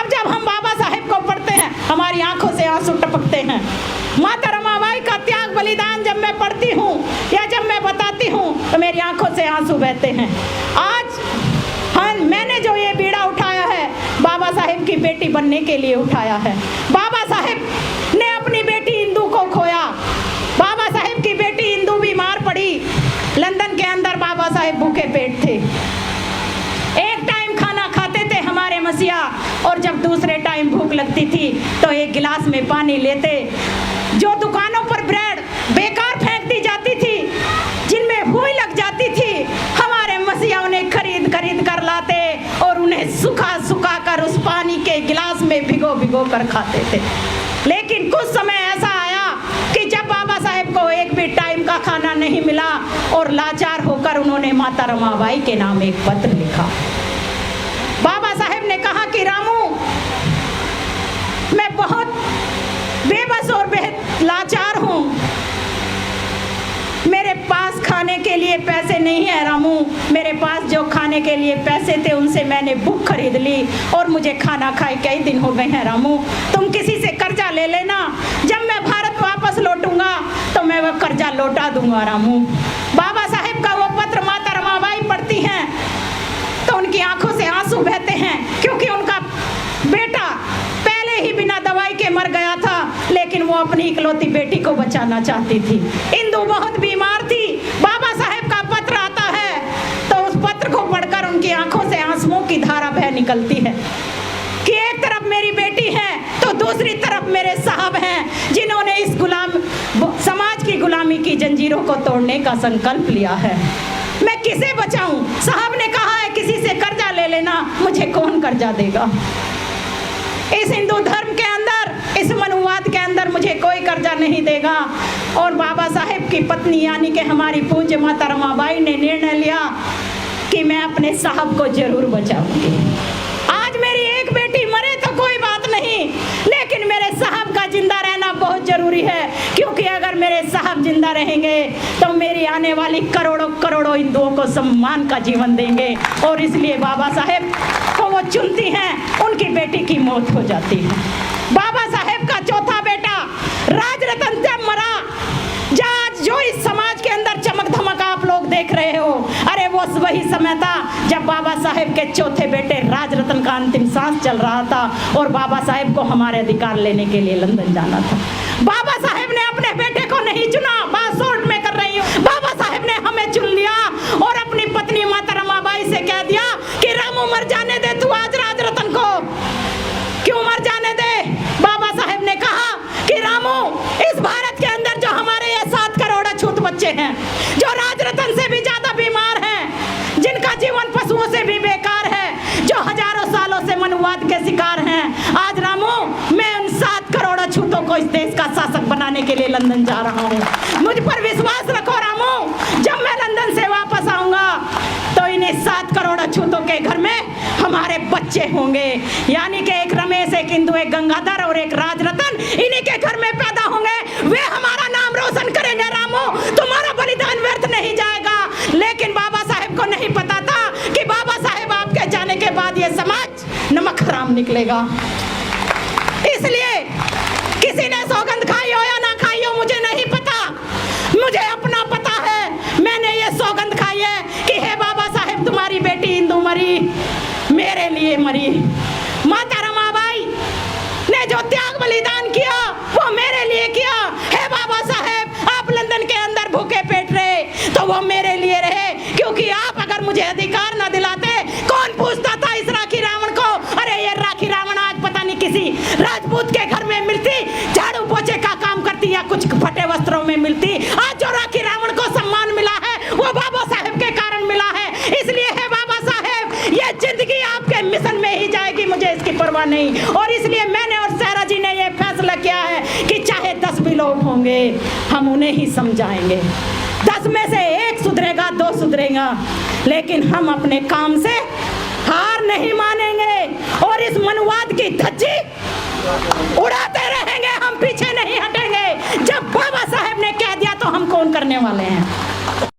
अब जब हम बाबा साहेब को पढ़ते हैं हमारी आंखों से आंसू टपकते हैं। माता रमाबाई का त्याग बलिदान जब मैं पढ़ती हूँ या जब मैं बताती हूँ तो मेरी आंखों से आंसू बहते हैं। आज हाँ, मैंने जो ये बीड़ा उठाया है बाबा साहेब की बेटी बनने के लिए उठाया है। बाबा साहेब ने अपनी बेटी इंदू को खोया। बाबा साहेब की बेटी इंदू बीमार पड़ी। लंदन के अंदर बाबा साहेब भूखे पेट थे। एक टाइम खाना खाते थे हमारे मसीहा, और जब दूसरे टाइम भूख लगती थी तो एक गिलास में पानी लेते। जो दुकानों पर ब्रेड बेकार फेंक दी जाती थी, जिनमें हुई लग जाती थी, हमारे मसीहा उन्हें खरीद कर लाते और उन्हें सुखा कर उस पानी के गिलास में भिगो कर खाते थे। लेकिन कुछ समय ऐसा आया कि जब बाबा साहेब को एक भी टाइम का खाना नहीं मिला और लाचार होकर उन्होंने माता रमाबाई के नाम एक पत्र लिखा। बाबा साहेब ने कहा कि रामू, मैं बहुत बेबस और बेहद लाचार हूँ, मेरे पास खाने के लिए पैसे नहीं है रामू। मेरे पास जो खाने के लिए पैसे थे उनसे मैंने बुक खरीद ली और मुझे खाना खाए कई दिन हो गए हैं रामू। तुम किसी से कर्जा ले लेना, जब मैं भारत वापस लौटूंगा तो मैं वह कर्जा लौटा दूंगा रामू। बाबा साहेब का वो पत्र माता रमाबाई पढ़ती हैं तो उनकी आंखों से आंसू बहते हैं, क्योंकि उनका बेटा पहले ही बिना दवाई के मर गया था, लेकिन वो अपनी इकलौती बेटी को बचाना चाहती थी। इंदू बहुत बीमार थी। बाबा साहेब का पत्र आता है तो उस पत्र को पढ़कर उनकी आंखों से आंसुओं की धारा बह निकलती है कि एक तरफ मेरी बेटी है तो दूसरी तरफ मेरे साहब हैं, जिन्होंने इस समाज की गुलामी की जंजीरों को तोड़ने का संकल्प लिया है। मैं किसे बचाऊं? साहब ने कहा है किसी से कर्जा ले लेना, मुझे कौन कर्जा देगा? इस हिंदू धर्म के अंदर, इस मनुवाद के अंदर मुझे कोई कर्जा नहीं देगा। और बाबा साहेब की पत्नी यानी कि हमारी पूज्य माता रमाबाई ने निर्णय लिया कि मैं अपने साहब को जरूर बचाऊंगी। आज मेरी एक बेटी मरे तो कोई बात नहीं, लेकिन मेरे साहब का जिंदा रहना बहुत जरूरी है, क्योंकि अगर मेरे साहब जिंदा रहेंगे तो मेरी आने वाली करोड़ों हिंदुओं को सम्मान का जीवन देंगे। और इसलिए बाबा साहेब को वो चुनती हैं, उनकी बेटी की मौत हो जाती है। बाबा साहेब का चौथा बेटा राजरतन जब मरा, जो इस समाज के अंदर चमक धमक आप लोग देख रहे हो, अरे वो वही समय था जब बाबा साहेब के चौथे बेटे राजरतन का अंतिम सांस चल रहा था और बाबा साहेब को हमारे अधिकार लेने के लिए लंदन जाना था। बाबा साहेब ने अपने बेटे को नहीं चुना, बात शॉर्ट में कर रही हूँ। बाबा साहेब ने हमें चुन लिया और अपनी पत्नी माता रमाबाई से कह दिया कि रामू मर जाने दे तू आज राजरतन को। क्यों मर जाने दे? बाबा साहेब ने कहा कि रामू, इस भारत के अंदर जो हमारे ये 7 करोड़ अछूत बच्चे हैं, जो राजरतन से भी ज्यादा बीमार हैं, जिनका जीवन पशुओं से भी बेकार है, जो हजारों सालों से मनुवाद के शिकार हैं, आज रामू मैं उन 7 करोड़ अछूतों को इस देश का शासक बनाने के लिए लंदन जा रहा हूँ। मुझ पर विश्वास रखो रामू, जब मैं लंदन से वापस आऊंगा तो इन्हें 7 करोड़ अछूतों के घर में हमारे बच्चे होंगे, यानी कि एक रमेश, एक इंदु, एक गंगाधर और एक राजरतन इन्हीं के घर में पैदा होंगे। वे हमारा नाम रोशन करेंगे रामू, तुम्हारा बलिदान व्यर्थ नहीं जाएगा। लेकिन बाबा साहेब को नहीं पता था कि बाबा साहेब आपके जाने के बाद ये समाज नमक हराम निकलेगा। इसलिए किसी ने सौगंध खाई हो या ना खाई हो मुझे नहीं पता, मुझे अपना पता है। मैंने ये सौगंध खाई है कि हे बाबा साहेब, तुम्हारी बेटी इंदु मरी, मेरे लिए मरी। माता रमाबाई ने जो त्याग बलिदान किया वो मेरे लिए किया। हे बाबा साहेब, आप लंदन के अंदर भूखे पेट रहे तो वो मेरे लिए रहे, क्योंकि आप अगर मुझे अधिकार न दिलाते, कौन पूछता था इस राखी रावण को? अरे ये राखी रावण आज पता नहीं किसी राजपूत के घर में मिलती, झाड़ू पोछे का काम करती या कुछ फटे वस्त्रों में मिलती। आज जो राखी रावण को सम्मान मिला है वो बाबा साहेब के कारण मिला है। इसलिए है बाबा साहेब, ये जिंदगी आपके मिशन में ही जाएगी, मुझे इसकी परवाह नहीं। और इसलिए मैंने और सहरा जी ने ये फैसला किया है कि चाहे 10 भी लोग होंगे हम उन्हें ही समझाएंगे। 10 में से 1 सुधरेगा, 2 सुधरेगा, लेकिन हम अपने काम से हार नहीं मानेंगे और इस मनुवाद की धज्जी उड़ाते रहेंगे, हम पीछे नहीं हटेंगे। जब बाबा साहेब ने कह दिया तो हम कौन करने वाले हैं?